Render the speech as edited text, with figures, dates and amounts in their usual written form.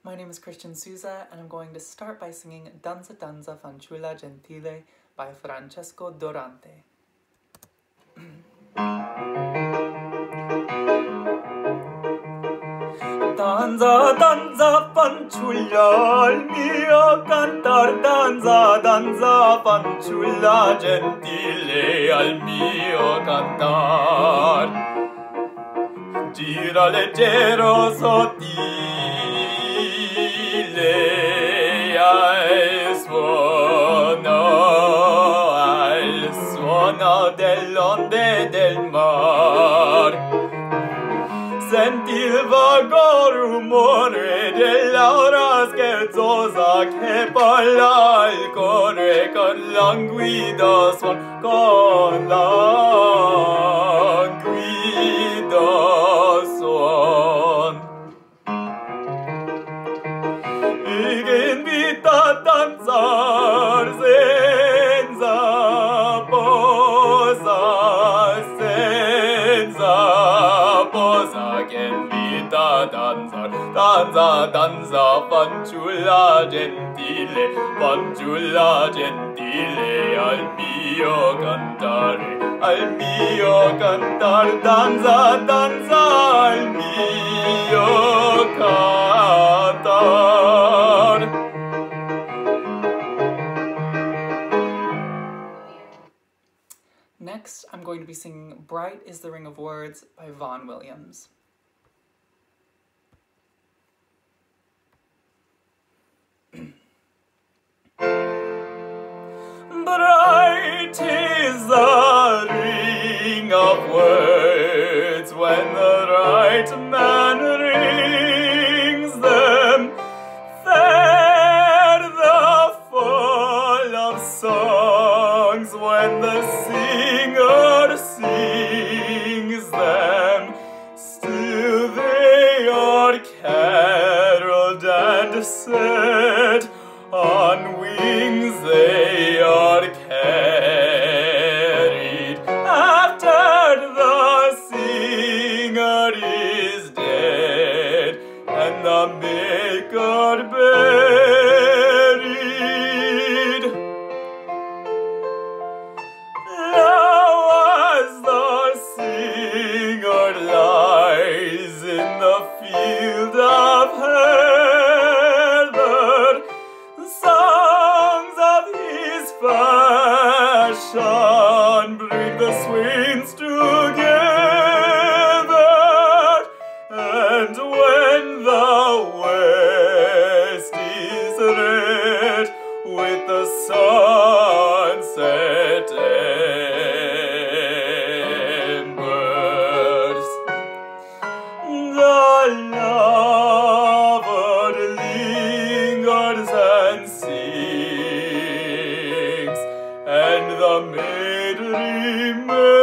My name is Christian Souza, and I'm going to start by singing Danza Danza Fanciulla Gentile by Francesco Dorante. Danza, danza, fanciulla, al mio cantar. Danza, danza, fanciulla, gentile, al mio cantar. Gira leggero, sottile, al suono dell'onde del mar. Senti il vago rumore dell'aura scherzosa che balla il cuore con languido suon, con languido suon. E che invita a danzar senza posa, che invita a danzar. Danza, danza, fanciulla gentile, fanciulla gentile, al mio cantare, al mio cantar. Danza, danza, al mio cantar. Next, I'm going to be singing Bright is the Ring of Words by Vaughan Williams. Bright is the ring of words when the right man rings them. Fair the fall of songs when the singer sings them. Still they are caroled and set on wings, they are carried after the singer is dead and the maker buried. Now as the singer lies in the field of heather, songs of his fashion bring the swains together, and when the west is red with the sunset embers, the lover lingers and sings, and the maid remains.